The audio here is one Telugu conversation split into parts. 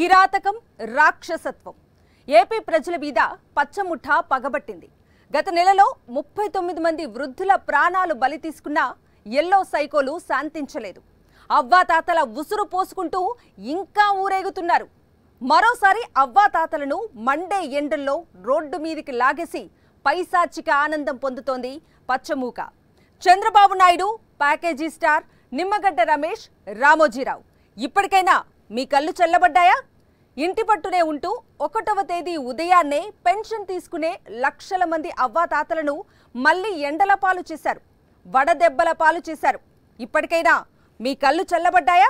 కిరాతకం రాక్షసత్వం ఏపీ ప్రజల మీద పచ్చముఠ పగబట్టింది. గత నెలలో 39 మంది వృద్ధుల ప్రాణాలు బలి తీసుకున్న ఎల్లో సైకోలు శాంతించలేదు. అవ్వాతాతల ఉసురు పోసుకుంటూ ఇంకా ఊరేగుతున్నారు. మరోసారి అవ్వాతాతలను మండే ఎండల్లో రోడ్డు మీదికి లాగేసి పైశాచిక ఆనందం పొందుతోంది పచ్చమూక. చంద్రబాబు నాయుడు, ప్యాకేజీ స్టార్ నిమ్మగడ్డ రమేష్, రామోజీరావు ఇప్పటికైనా మీ కళ్ళు చల్లబడ్డాయా? ఇంటి పట్టునే ఉంటూ 1వ తేదీ ఉదయాన్నే పెన్షన్ తీసుకునే లక్షల మంది అవ్వాతాతలను మళ్లీ ఎండల పాలు చేశారు, వడదెబ్బల పాలు చేశారు. ఇప్పటికైనా మీ కళ్ళు చల్లబడ్డాయా?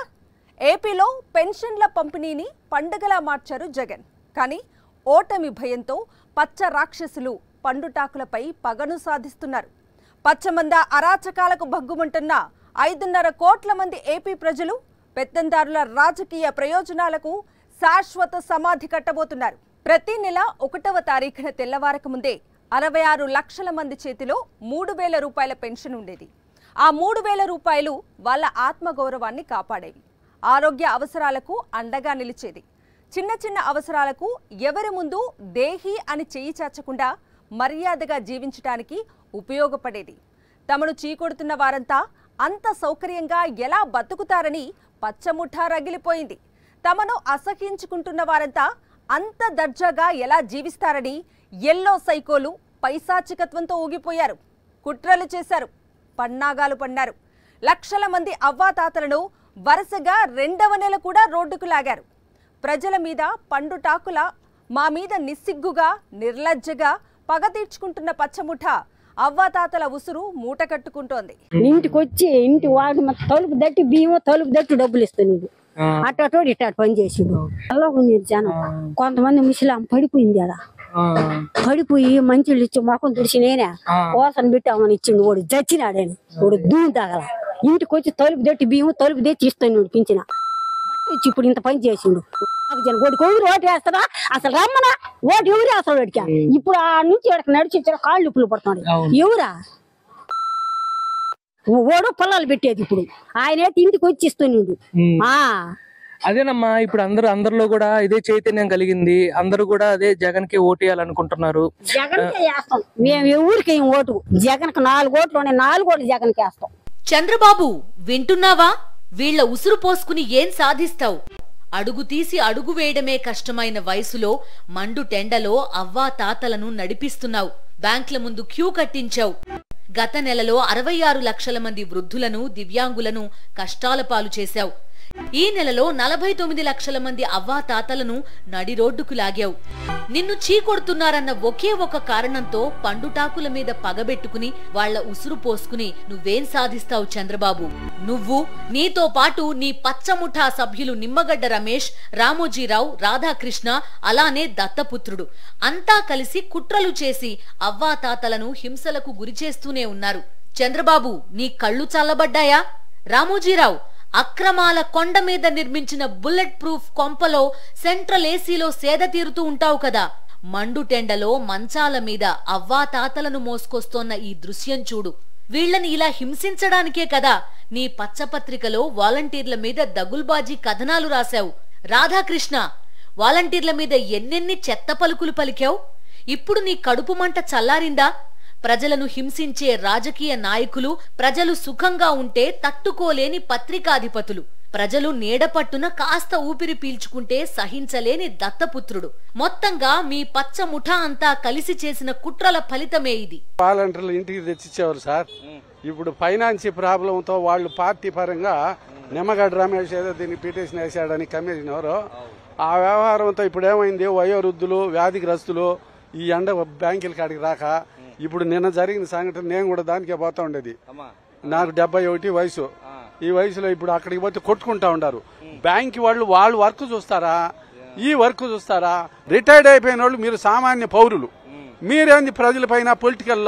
ఏపీలో పెన్షన్ల పంపిణీని పండుగలా మార్చారు జగన్. కానీ ఓటమి భయంతో పచ్చ రాక్షసులు పండుటాకులపై పగను సాధిస్తున్నారు. పచ్చమంద అరాచకాలకు భగ్గుమంటున్న 5.5 కోట్ల మంది ఏపీ ప్రజలు పెత్తందారుల రాజకీయ ప్రయోజనాలకు శాశ్వత సమాధి కట్టబోతున్నారు. ప్రతి నెల 1వ తారీఖున తెల్లవారక ముందే 66 లక్షల మంది చేతిలో 3,000 రూపాయల పెన్షన్ ఉండేది. ఆ 3,000 రూపాయలు వాళ్ళ ఆత్మగౌరవాన్ని కాపాడేవి, ఆరోగ్య అవసరాలకు అండగా నిలిచేది. చిన్న చిన్న అవసరాలకు ఎవరి ముందు దేహి అని చేయి చాచకుండా మర్యాదగా జీవించడానికి ఉపయోగపడేది. తమను చీకొడుతున్న వారంతా అంత సౌకర్యంగా ఎలా బతుకుతారని పచ్చముఠ రగిలిపోయింది. తమను అసహించుకుంటున్న వారంతా అంత దర్జాగా ఎలా జీవిస్తారని ఎల్లో సైకోలు పైశాచికత్వంతో ఊగిపోయారు. కుట్రలు చేశారు, పన్నాగాలు పన్నారు. లక్షల మంది అవ్వాతాతలను వరుసగా 2వ నెల కూడా రోడ్డుకు లాగారు. ప్రజల మీద పండుటాకుల మా మీద నిస్సిగ్గుగా నిర్లజ్జగా పగ తీర్చుకుంటున్న పచ్చముఠ అవ్వాతాతల ఉసురు మూట కట్టుకుంటోంది. ఇంటికి వచ్చి ఇంటి వాడు తలుపు దట్టి బియ్యం తలుపు దట్టి డబ్బులు ఇస్తుంది. అట్టోడు ఇట్ట పని చేసిండు. అలా ఉంది జనం. కొంతమంది ముసలాం పడిపోయింది. అలా పడిపోయి మంచిళ్ళు ఇచ్చి మొఖం తుడిచి నేనే ఓసన పెట్టామని ఇచ్చిండు. వాడు చచ్చినాడని వాడు దూని తగల. ఇంటికి వచ్చి తలుపు దట్టి బియ్యం తలుపు తెచ్చి ఇస్తాను పించిన బట్ట ఇచ్చి ఇప్పుడు ఇంత పని చేసిండు. వాడికి ఎవరు ఓటు వేస్తారా? అసలు రమ్మనా ఓటు ఎవరు వేస్తాడు వాడికి? ఇప్పుడు ఆ నుంచి వాడికి నడిచి కాళ్ళు ఉప్పులు పడుతున్నాడు. ఎవరా ఓడో పొలాలు పెట్టేది. ఇప్పుడు ఆయన ఇంటికి వచ్చి ఇస్తున్నాడు. అదేనమ్మా, ఇప్పుడు అందరిలో కూడా ఇదే చైతన్యం కలిగింది. అందరూ కూడా అదే జగన్ కి ఓటు వేయాలనుకుంటున్నారు. జగన్ కే వేస్తాం మేము. ఎవరికి ఓటు జగన్ కి 4 ఓట్లు ఉన్నాయి. 4 ఓట్లు జగన్ కి వేస్తాం. చంద్రబాబు వింటున్నావా? వీళ్ల ఉసురు పోసుకుని ఏం సాధిస్తావు? అడుగు తీసి అడుగు వేయడమే కష్టమైన వయసులో మండు టెండలో అవ్వా తాతలను నడిపిస్తున్నావు. బ్యాంకుల ముందు క్యూ కట్టించావు. గత నెలలో 66 లక్షల మంది వృద్ధులను, దివ్యాంగులను కష్టాల పాలు చేశావు. ఈ నెలలో 49 లక్షల మంది అవ్వాతాతలను నడి రోడ్డుకు లాగావు. నిన్ను చీకొడుతున్నారన్న ఒకే ఒక కారణంతో పండుటాకుల మీద పగబెట్టుకుని వాళ్ల ఉసురు పోసుకుని నువ్వేం సాధిస్తావు చంద్రబాబు? నువ్వు, నీతో పాటు నీ పచ్చముఠా సభ్యులు నిమ్మగడ్డ రమేష్, రామోజీరావు, రాధాకృష్ణ, అలానే దత్తపుత్రుడు అంతా కలిసి కుట్రలు చేసి అవ్వాతాతలను హింసలకు గురిచేస్తూనే ఉన్నారు. చంద్రబాబు, నీ కళ్ళు చల్లబడ్డాయా? రామోజీరావు, అక్రమాల కొండ మీద నిర్మించిన బుల్లెట్ ప్రూఫ్ కొంపలో సెంట్రల్ ఏసీలో సేద తీరుతూ ఉంటావు కదా. మండుటెండలో మంచాల మీద అవ్వాతాతలను మోసుకొస్తోన్న ఈ దృశ్యం చూడు. వీళ్లని ఇలా హింసించడానికే కదా నీ పచ్చపత్రికలో వాలంటీర్ల మీద దగుల్బాజీ కథనాలు రాశావు. రాధాకృష్ణ, వాలంటీర్ల మీద ఎన్నెన్ని చెత్త పలుకులు పలికావు. ఇప్పుడు నీ కడుపు మంట చల్లారిందా? ప్రజలను హింసించే రాజకీయ నాయకులు, ప్రజలు సుఖంగా ఉంటే తట్టుకోలేని పత్రికాధిపతులు, ప్రజలు నీడపట్టున కాస్త ఊపిరి పీల్చుకుంటే సహించలేని దత్తపుత్రుడు, మొత్తంగా మీ పచ్చ ముఠా అంతా కలిసి చేసిన కుట్రల ఫలితమే ఇది. వాలంటీర్లు ఇంటికి తెచ్చిచ్చేవారు సార్. ఇప్పుడు ఫైనాన్షియల్ ప్రాబ్లంతో వాళ్ళు పార్టీ పరంగా నిమ్మగడ్డ రమేష్ ఏదో దీన్ని పిటిషన్ వేసాడని కమిషన్ ఎవరో ఆ వ్యవహారంతో ఇప్పుడు ఏమైంది, వయోవృద్ధులు, వ్యాధిగ్రస్తులు ఈ ఎండ బ్యాంకుల కాడికి రాక ఇప్పుడు నిన్న జరిగిన సంఘటన నేను కూడా దానికే పోతా ఉండేది. నాకు 71 వయసు. ఈ వయసులో ఇప్పుడు అక్కడికి పోతే కొట్టుకుంటా ఉంటారు. బ్యాంక్ వాళ్ళు వర్క్ చూస్తారా? ఈ వర్క్ చూస్తారా? రిటైర్డ్ అయిపోయిన వాళ్ళు మీరు సామాన్య పౌరులు, మీరేంది ప్రజల పైన పొలిటికల్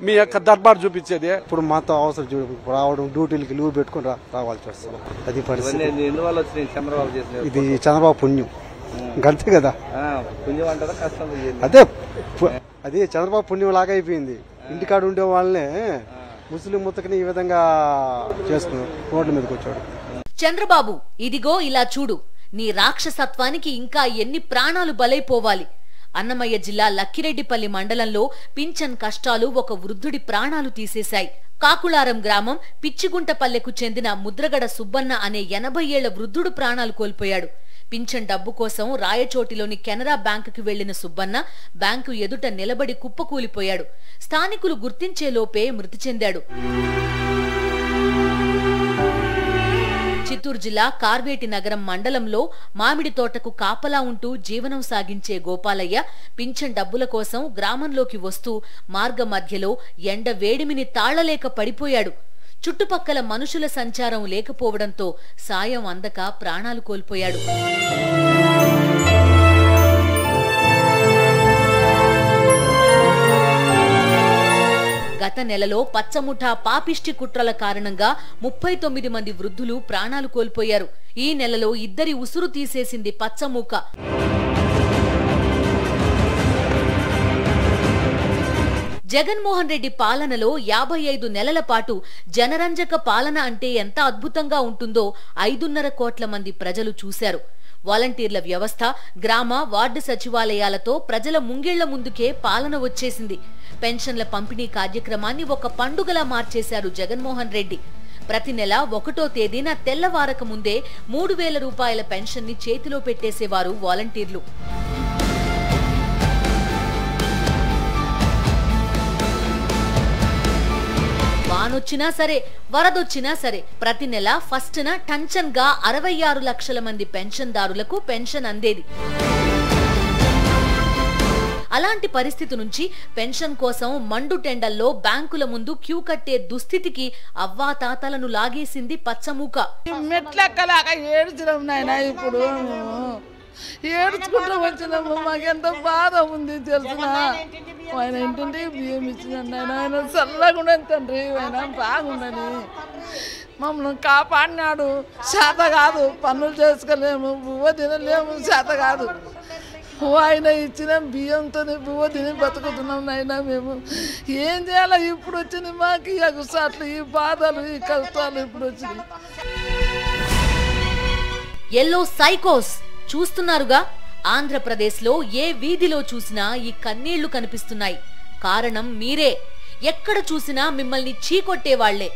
మీ యొక్క దర్బార్ చూపించేది? ఇప్పుడు మాతో అవసరం రావడం, డ్యూటీలకి లీవ్ పెట్టుకుని రావాల్సి వస్తుంది. అది పరిస్థితి. ఇది చంద్రబాబు పుణ్యం గంతే కదా. అదే చంద్రబాబు పుణ్యం లాగా అయిపోయింది. ఇంటికాడ ఉండే వాళ్ళనే ముస్లిం ముత్తకని ఈ విధంగా చేసుకున్నాడు, రోడ్ల మీదకి వచ్చాడు. చంద్రబాబు, ఇదిగో ఇలా చూడు. నీ రాక్షసత్వానికి ఇంకా ఎన్ని ప్రాణాలు బలైపోవాలి? అన్నమయ్య జిల్లా లక్కిరెడ్డిపల్లి మండలంలో పింఛన్ కష్టాలు ఒక వృద్ధుడి ప్రాణాలు తీసేశాయి. కాకులారం గ్రామం పిచ్చిగుంటపల్లెకు చెందిన ముద్రగడ సుబ్బన్న అనే 80 ఏళ్ల వృద్ధుడు ప్రాణాలు కోల్పోయాడు. పింఛన్ డబ్బు కోసం రాయచోటిలోని కెనరా బ్యాంకుకి వెళ్లిన సుబ్బన్న బ్యాంకు ఎదుట నిలబడి కుప్పకూలిపోయాడు. స్థానికులు గుర్తించేలోపే మృతి చెందాడు. చిత్తూరు జిల్లా కార్వేటి నగరం మండలంలో మామిడి తోటకు కాపలా ఉంటూ జీవనం సాగించే గోపాలయ్య పింఛన్ డబ్బుల కోసం గ్రామంలోకి వస్తూ మార్గ మధ్యలో ఎండ వేడిమిని తాళలేక పడిపోయాడు. చుట్టుపక్కల మనుషుల సంచారం లేకపోవడంతో సాయం అందక ప్రాణాలు కోల్పోయాడు. గత నెలలో పచ్చముఠా పాపిష్టి కుట్రల కారణంగా 39 మంది వృద్ధులు ప్రాణాలు కోల్పోయారు. ఈ నెలలో 2 ఉసురు తీసేసింది పచ్చమూక. జగన్మోహన్ రెడ్డి పాలనలో 55 నెలల పాటు జనరంజక పాలన అంటే ఎంత అద్భుతంగా ఉంటుందో 5.5 కోట్ల మంది ప్రజలు చూశారు. వాలంటీర్ల వ్యవస్థ, గ్రామ వార్డు సచివాలయాలతో ప్రజల ముంగిళ్ల ముందుకే పాలన వచ్చేసింది. పెన్షన్ల పంపిణీ కార్యక్రమాన్ని ఒక పండుగలా మార్చేశారు జగన్మోహన్ రెడ్డి. ప్రతి నెల 1వ తేదీన తెల్లవారక ముందే 3,000 రూపాయల పెన్షన్ ని చేతిలో పెట్టేసేవారు వాలంటీర్లు. వానొచ్చినా సరే, వరదొచ్చినా సరే ప్రతి నెల ఫస్ట్న టంచన్ గా 66 లక్షల మంది పెన్షన్దారులకు పెన్షన్ అందేది. అలాంటి పరిస్థితి నుంచి పెన్షన్ కోసం మండుటెండల్లో బ్యాంకుల ముందు క్యూ కట్టే దుస్థితికి అవ్వాతాతలను లాగేసింది పచ్చమూక. మెట్లెక్కలాగా ఏడ్చినాం నాయన. ఇప్పుడు ఏడ్చుకుంటూ వచ్చినాము. మాకెంత బాధ ఉంది తెలుసునా. ఆయన ఇంటింటి బియ్యం ఇచ్చినండి. ఆయన చల్లగా తండ్రి, ఆయన బాగుండని మమ్మల్ని కాపాడినాడు. చేత కాదు, పనులు చేసుకోలేము, బువ్వ తినలేము, చేత కాదు. ఆయన ఇచ్చిన బియ్యంతో బువ్వ తిని బతుకుతున్నాం నాయన. మేము ఏం చేయాలి? ఇప్పుడు వచ్చింది మాకు ఈ అగుసాట్లు, ఈ బాధలు, ఈ కష్టాలు ఇప్పుడు వచ్చినాయి. ఎల్లో సైకోస్ చూస్తున్నారుగా. ఆంధ్రప్రదేశ్లో ఏ వీధిలో చూసినా ఈ కన్నీళ్లు కనిపిస్తున్నాయి. కారణం మీరే. ఎక్కడ చూసినా మిమ్మల్ని చీకొట్టేవాళ్లే.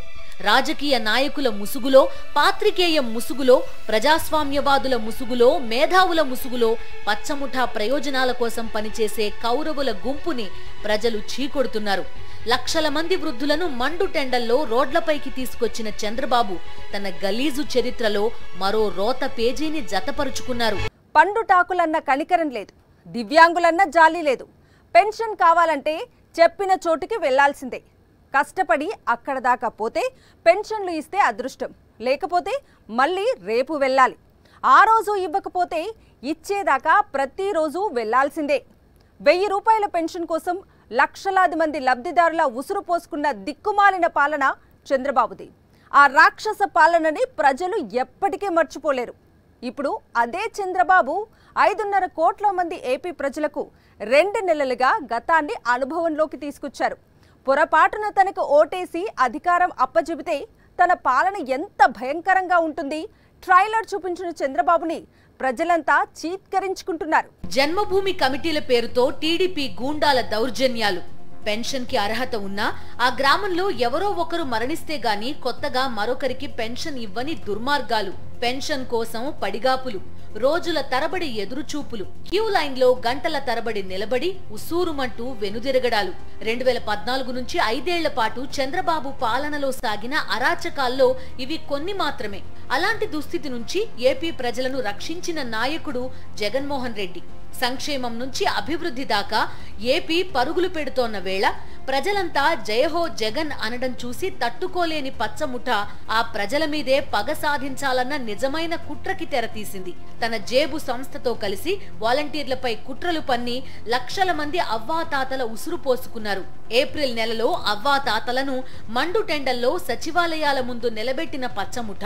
రాజకీయ నాయకుల ముసుగులో, పాత్రికేయం ముసుగులో, ప్రజాస్వామ్యవాదుల ముసుగులో, మేధావుల ముసుగులో పచ్చముఠా ప్రయోజనాల కోసం పనిచేసే కౌరవుల గుంపుని ప్రజలు చీకొడుతున్నారు. లక్షల మంది వృద్ధులను మండుటెండల్లో రోడ్లపైకి తీసుకొచ్చిన చంద్రబాబు తన గలీజు చరిత్రలో మరో రోత పేజీని జతపరుచుకున్నారు. పండుటాకులన్న కనికరం లేదు, దివ్యాంగులన్న జాలి లేదు. పెన్షన్ కావాలంటే చెప్పిన చోటుకి వెళ్లాల్సిందే. కష్టపడి అక్కడ దాకా పోతే పెన్షన్లు ఇస్తే అదృష్టం, లేకపోతే మళ్ళీ రేపు వెళ్ళాలి. ఆ రోజు ఇవ్వకపోతే ఇచ్చేదాకా ప్రతిరోజు వెళ్లాల్సిందే. 1000 రూపాయల పెన్షన్ కోసం లక్షలాది మంది లబ్ధిదారుల ఉసురు పోసుకున్న దిక్కుమాలిన పాలన చంద్రబాబుది. ఆ రాక్షస పాలనని ప్రజలు ఎప్పటికీ మర్చిపోలేరు. ఇప్పుడు అదే చంద్రబాబు 5.5 కోట్ల మంది ఏపీ ప్రజలకు 2 నెలలుగా గతాన్ని అనుభవంలోకి తీసుకొచ్చారు. పొరపాటున తనకు ఓటేసి అధికారం అప్పచెబితే తన పాలన ఎంత భయంకరంగా ఉంటుంది ట్రైలర్ చూపించిన చంద్రబాబుని ప్రజలంతా చీత్కరించుకుంటున్నారు. జన్మభూమి కమిటీల పేరుతో టీడీపీ గూండాల దౌర్జన్యాలు. పెన్షన్ కి అర్హత ఉన్నా ఆ గ్రామంలో ఎవరో ఒకరు మరణిస్తే గాని కొత్తగా మరొకరికి పెన్షన్ ఇవ్వని దుర్మార్గాలు. పెన్షన్ కోసం పడిగాపులు, రోజుల తరబడి ఎదురుచూపులు, క్యూ లైన్ లో గంటల తరబడి నిలబడి ఉసూరుమంటూ వెనుదిరగడాలు. 2014 నుంచి 5 ఏళ్ల పాటు చంద్రబాబు పాలనలో సాగిన అరాచకాల్లో ఇవి కొన్ని మాత్రమే. అలాంటి దుస్థితి నుంచి ఏపీ ప్రజలను రక్షించిన నాయకుడు జగన్మోహన్ రెడ్డి. సంక్షేమం నుంచి అభివృద్ధి దాకా ఏపీ పరుగులు పెడుతోన్న వేళ ప్రజలంతా జయహో జగన్ అనడం చూసి తట్టుకోలేని పచ్చముఠ ఆ ప్రజల మీదే పగ సాధించాలన్న నిజమైన కుట్రకి తెరతీసింది. తన జేబు సంస్థతో కలిసి వాలంటీర్లపై కుట్రలు పన్ని లక్షల మంది అవ్వాతాతల ఉసురు పోసుకున్నారు. ఏప్రిల్ నెలలో అవ్వాతాతలను మండుటెండల్లో సచివాలయాల ముందు నిలబెట్టిన పచ్చముఠ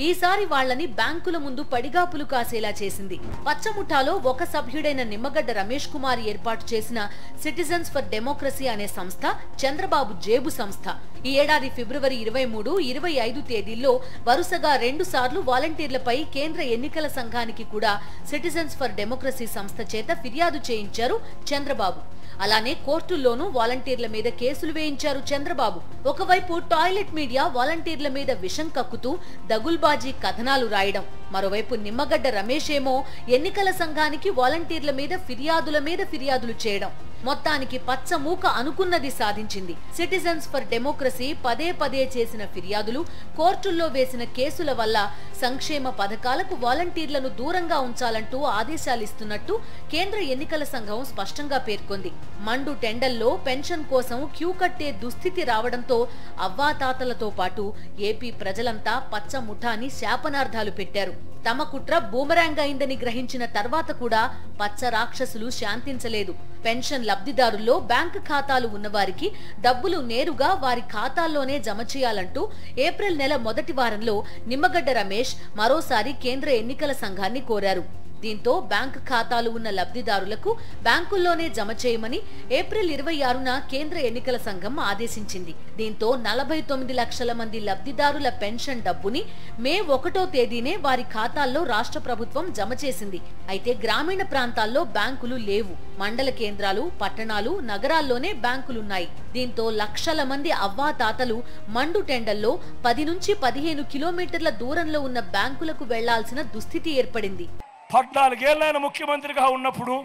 ఈసారి వాళ్లని బ్యాంకుల ముందు పడిగాపులు కాసేలా చేసింది. పచ్చముఠాలో ఒక సభ్యుడైన నిమ్మగడ్డ రమేష్ కుమార్ ఏర్పాటు చేసిన సిటిజన్స్ ఫర్ డెమోక్రసీ అనే సంస్థ చంద్రబాబు జేబు సంస్థ. ఈ ఏడాది ఫిబ్రవరి 23, 25 తేదీల్లో వరుసగా 2 సార్లు వాలంటీర్లపై కేంద్ర ఎన్నికల సంఘానికి కూడా సిటిజన్స్ ఫర్ డెమోక్రసీ సంస్థ చేత ఫిర్యాదు చేయించారు చంద్రబాబు. అలానే కోర్టుల్లోనూ వాలంటీర్ల మీద కేసులు వేయించారు చంద్రబాబు. ఒకవైపు టాయిలెట్ మీడియా వాలంటీర్ల మీద విషం కక్కుతూ దగుల్బాజీ కథనాలు రాయడం, మరోవైపు నిమ్మగడ్డ రమేష్ ఏమో ఎన్నికల సంఘానికి వాలంటీర్ల మీద ఫిర్యాదులు చేయడం. మొత్తానికి పచ్చ మూక అనుకున్నది సాధించింది. సిటిజన్స్ ఫర్ డెమోక్రసీ పదే చేసిన ఫిర్యాదులు, కోర్టుల్లో వేసిన కేసుల వల్ల సంక్షేమ పథకాలకు వాలంటీర్లను దూరంగా ఉంచాలంటూ ఆదేశాలిస్తున్నట్టు కేంద్ర ఎన్నికల సంఘం స్పష్టంగా పేర్కొంది. మండు టెండల్లో పెన్షన్ కోసం క్యూ కట్టే దుస్థితి రావడంతో అవ్వాతాతలతో పాటు ఏపీ ప్రజలంతా పచ్చ ముఠాని శాపనార్థాలు పెట్టారు. తమ కుట్ర బూమరాంగ్ అయిందని గ్రహించిన తర్వాత కూడా పచ్చ రాక్షసులు శాంతించలేదు. పెన్షన్ లబ్ధిదారుల్లో బ్యాంకు ఖాతాలు ఉన్నవారికి డబ్బులు నేరుగా వారి ఖాతాల్లోనే జమ చేయాలంటూ ఏప్రిల్ నెల మొదటి వారంలో నిమ్మగడ్డ రమేష్ మరోసారి కేంద్ర ఎన్నికల సంఘాన్ని కోరారు. దీంతో బ్యాంకు ఖాతాలు ఉన్న లబ్ధిదారులకు బ్యాంకుల్లోనే జమ చేయమని ఏప్రిల్ 26న కేంద్ర ఎన్నికల సంఘం ఆదేశించింది. దీంతో 49 లక్షల మంది లబ్ధిదారుల పెన్షన్ డబ్బుని మే 1వ తేదీనే వారి ఖాతాల్లో రాష్ట్ర ప్రభుత్వం జమ చేసింది. అయితే గ్రామీణ ప్రాంతాల్లో బ్యాంకులు లేవు. మండల కేంద్రాలు, పట్టణాలు, నగరాల్లోనే బ్యాంకులున్నాయి. దీంతో లక్షల మంది అవ్వాతాతలు మండు టెండల్లో 10 నుంచి 15 కిలోమీటర్ల దూరంలో ఉన్న బ్యాంకులకు వెళ్లాల్సిన దుస్థితి ఏర్పడింది. 14 ఏళ్ళ ముఖ్యమంత్రిగా ఉన్నప్పుడు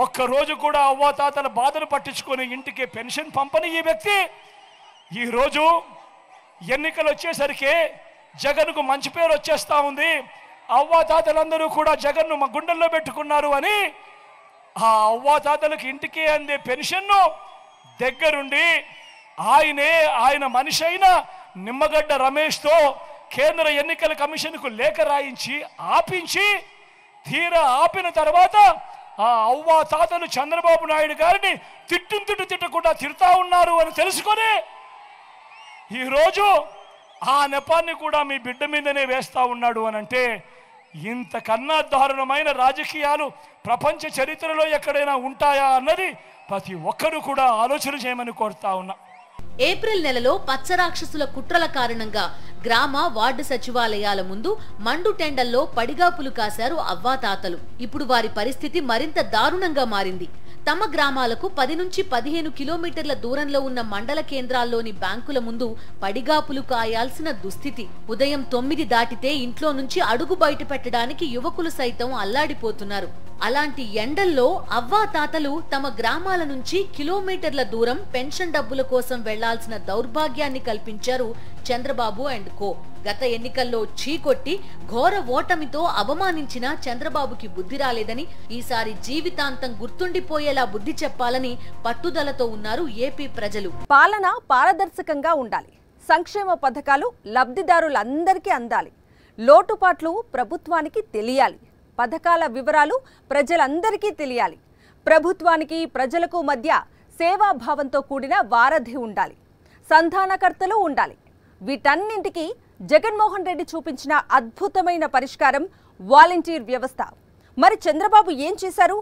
ఒక్కరోజు కూడా అవ్వాతాతల బాధను పట్టించుకొని ఇంటికి పెన్షన్ పంపని ఈ వ్యక్తి ఈరోజు ఎన్నికలు వచ్చేసరికి జగన్కు మంచి పేరు వచ్చేస్తా ఉంది. అవ్వాతాతలందరూ కూడా జగన్ను మా గుండెల్లో పెట్టుకున్నారు అని ఆ అవ్వాతాతలకు ఇంటికి అందే పెన్షన్ను దగ్గరుండి ఆయన మనిషి అయిన నిమ్మగడ్డ రమేష్తో కేంద్ర ఎన్నికల కమిషన్కు లేఖ రాయించి ఆపించి తీరా ఆపిన తర్వాత ఆ అవ్వాతాతలు చంద్రబాబు నాయుడు గారిని తిట్టకుండా తిడతా ఉన్నారు అని తెలుసుకొని ఈరోజు ఆ నెపాన్ని కూడా మీ బిడ్డ మీదనే వేస్తా ఉన్నాడు అని అంటే ఇంతకన్నా దారుణమైన రాజకీయాలు ప్రపంచ చరిత్రలో ఎక్కడైనా ఉంటాయా అన్నది ప్రతి ఒక్కరూ కూడా ఆలోచన చేయమని కోరుతా ఉన్నా. ఏప్రిల్ నెలలో పచ్చరాక్షసుల కుట్రల కారణంగా గ్రామ, వార్డు సచివాలయాల ముందు మండు టెండల్లో పడిగాపులు కాశారు అవ్వాతాతలు. ఇప్పుడు వారి పరిస్థితి మరింత దారుణంగా మారింది. తమ గ్రామాలకు 10 నుంచి 15 కిలోమీటర్ల దూరంలో ఉన్న మండల కేంద్రాల్లోని బ్యాంకుల ముందు పడిగాపులు కాయాల్సిన దుస్థితి. ఉదయం 9 దాటితే ఇంట్లో నుంచి అడుగు బయట పెట్టడానికి యువకులు సైతం అల్లాడిపోతున్నారు. అలాంటి ఎండల్లో అవ్వాతాతలు తమ గ్రామాల నుంచి కిలోమీటర్ల దూరం పెన్షన్ డబ్బుల కోసం వెళ్లాల్సిన దౌర్భాగ్యాన్ని కల్పించారు చంద్రబాబు అండ్ కో. గత ఎన్నికల్లో చీకొట్టి ఘోర ఓటమితో అవమానించిన చంద్రబాబుకి బుద్ధి రాలేదని, ఈసారి జీవితాంతం గుర్తుండిపోయేలా బుద్ధి చెప్పాలని పట్టుదలతో ఉన్నారు ఏపీ ప్రజలు. పాలన పారదర్శకంగా ఉండాలి. సంక్షేమ పథకాలు లబ్ధిదారులందరికీ అందాలి. లోటుపాట్లు ప్రభుత్వానికి తెలియాలి. పథకాల వివరాలు ప్రజలందరికీ తెలియాలి. ప్రభుత్వానికి ప్రజలకు మధ్య సేవాభావంతో కూడిన వారధి ఉండాలి. సంధానకర్తలు ఉండాలి. వీటన్నింటికి జగన్మోహన్ రెడ్డి చూపించిన అద్భుతమైన పరిష్కారం వాలంటీర్ వ్యవస్థ. మరి చంద్రబాబు ఏం చేశారు?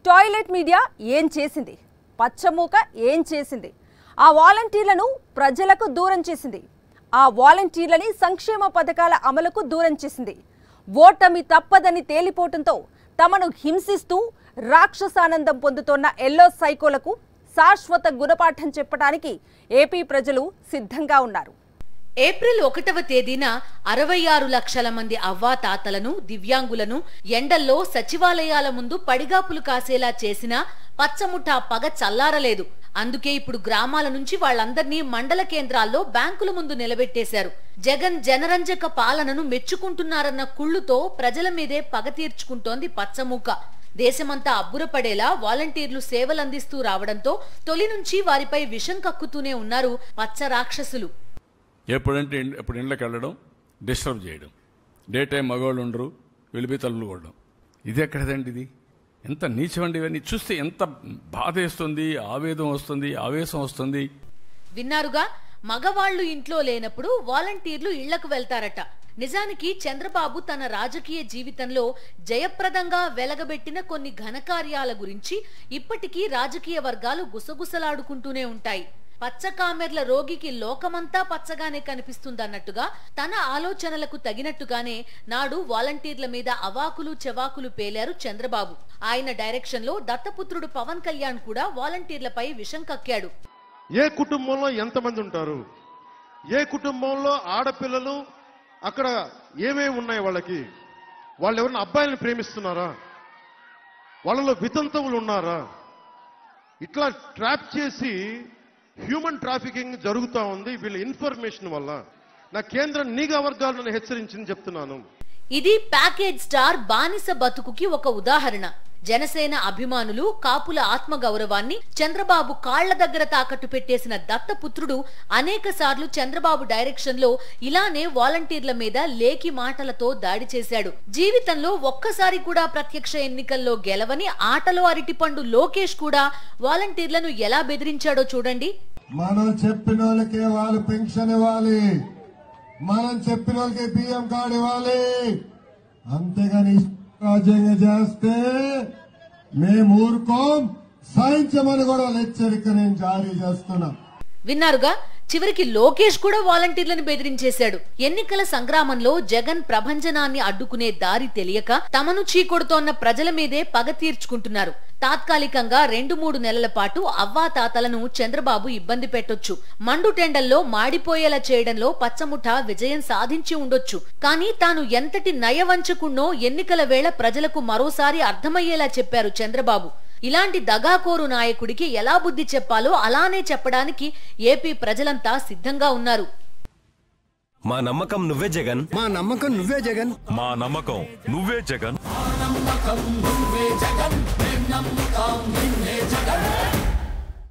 టాయిలెట్ మీడియా ఏం చేసింది? పచ్చమూక ఏం చేసింది? ఆ వాలంటీర్లను ప్రజలకు దూరం చేసింది. ఆ వాలంటీర్లని సంక్షేమ పథకాల అమలుకు దూరం చేసింది. ఓటమి తప్పదని తేలిపోవడంతో తమను హింసిస్తూ రాక్షసానందం పొందుతోన్న ఎల్లో సైకోలకు శాశ్వత గుణపాఠం చెప్పడానికి ఏపీ ప్రజలు సిద్ధంగా ఉన్నారు. ఏప్రిల్ 1వ తేదీన 66 లక్షల మంది అవ్వాతాతలను, దివ్యాంగులను ఎండల్లో సచివాలయాల ముందు పడిగాపులు కాసేలా చేసిన పచ్చముఠా పగ చల్లారలేదు. అందుకే ఇప్పుడు గ్రామాల నుంచి వాళ్ళందర్నీ మండల కేంద్రాల్లో బ్యాంకుల ముందు నిలబెట్టేశారు. జగన్ జనరంజక పాలనను మెచ్చుకుంటున్నారన్న కుళ్లుతో ప్రజల మీదే పగ తీర్చుకుంటోంది పచ్చమూక. దేశమంతా అబ్బురపడేలా వాలంటీర్లు సేవలందిస్తూ రావడంతో తొలి నుంచి వారిపై విషం కక్కుతూనే ఉన్నారు పచ్చ రాక్షసులు. ఎప్పుడు ఇండ్లకి వెళ్ళడం, డిస్టర్బ్ చేయడం, డే టైం మగవాళ్ళు ఉండరు, వెళ్ళిపోయి తలుపులు కొట్టడం. ఇది ఎక్కడదండి? ఇది ఎంత నీచమండి ఇవన్నీ చూస్తే ఎంత బాధేస్తుంది, ఆవేదన వస్తుంది, ఆవేశం వస్తుంది. విన్నారుగా, మగవాళ్లు ఇంట్లో లేనప్పుడు వాలంటీర్లు ఇళ్లకు వెళ్తారట. నిజానికి చంద్రబాబు తన రాజకీయ జీవితంలో జయప్రదంగా వెలగబెట్టిన కొన్ని ఘనకార్యాల గురించి ఇప్పటికీ రాజకీయ వర్గాలు గుసగుసలాడుకుంటూనే ఉంటాయి. పచ్చకామెర్ల రోగికి లోకమంతా పచ్చగానే కనిపిస్తుందన్నట్టుగా తన ఆలోచనలకు తగినట్టుగానే నాడు వాలంటీర్ల మీద అవాకులు చెవాకులు పేలారు చంద్రబాబు. ఆయన డైరెక్షన్ లో దత్తపుత్రుడు పవన్ కళ్యాణ్ కూడా వాలంటీర్లపై విషం కక్కాడు. ఏ కుటుంబంలో ఎంతమంది ఉంటారు, ఏ కుటుంబంలో ఆడపిల్లలు అక్కడ ఏమేమి ఉన్నాయి, వాళ్ళు ఎవరైనా అబ్బాయిలను ప్రేమిస్తున్నారా, వాళ్ళలో వితంతువులు ఉన్నారా, ఇట్లా ట్రాప్ చేసి హ్యూమన్ ట్రాఫికింగ్ జరుగుతూ ఉంది. వీళ్ళ ఇన్ఫర్మేషన్ వల్ల నా కేంద్ర నిఘా వర్గాలను హెచ్చరించింది చెప్తున్నాను. ఇది ప్యాకేజ్ స్టార్ బానిస బతుకుకి ఒక ఉదాహరణ. జనసేన అభిమానులు, కాపుల ఆత్మగౌరవాన్ని చంద్రబాబు కాళ్ల దగ్గర తాకట్టు పెట్టేసిన దత్తపుత్రుడు అనేక సార్లు చంద్రబాబు డైరెక్షన్ లో ఇలానే వాలంటీర్ల మీద లేకి మాటలతో దాడి చేశాడు. జీవితంలో ఒక్కసారి కూడా ప్రత్యక్ష ఎన్నికల్లో గెలవని ఆటలో అరటిపండు లోకేష్ కూడా వాలంటీర్లను ఎలా బెదిరించాడో చూడండి. మనం చెప్పిన వాళ్ళకే వాళ్ళు పెన్షన్ ఇవ్వాలి, మనం చెప్పిన వాళ్ళకి బియ్యం కార్డు ఇవ్వాలి, అంతేగాని రాజ్యాంగం చేస్తే మేము ఊరుకోం, సాయించమని కూడా హెచ్చరిక నేను జారీ చేస్తున్నా. విన్నారుగా, చివరికి లోకేష్ కూడా వాలంటీర్లను బెదిరించేశాడు. ఎన్నికల సంగ్రామంలో జగన్ ప్రభంజనాన్ని అడ్డుకునే దారి తెలియక తమను చీకొడుతోన్న ప్రజల మీదే పగ తీర్చుకుంటున్నారు. తాత్కాలికంగా 2-3 నెలల పాటు అవ్వాతాతలను చంద్రబాబు ఇబ్బంది పెట్టొచ్చు. మండుటెండల్లో మాడిపోయేలా చేయడంలో పచ్చముఠ విజయం సాధించి ఉండొచ్చు. కానీ తాను ఎంతటి నయవంచకుణ్ణో ఎన్నికల వేళ ప్రజలకు మరోసారి అర్థమయ్యేలా చెప్పారు చంద్రబాబు. ఇలాంటి దగాకోరు నాయకుడికి ఎలా బుద్ధి చెప్పాలో అలానే చెప్పడానికి ఏపీ ప్రజలంతా సిద్ధంగా ఉన్నారు. మా నమ్మకం నువ్వే జగన్, మా నమ్మకం నువ్వే జగన్, మా నమ్మకం నువ్వే జగన్.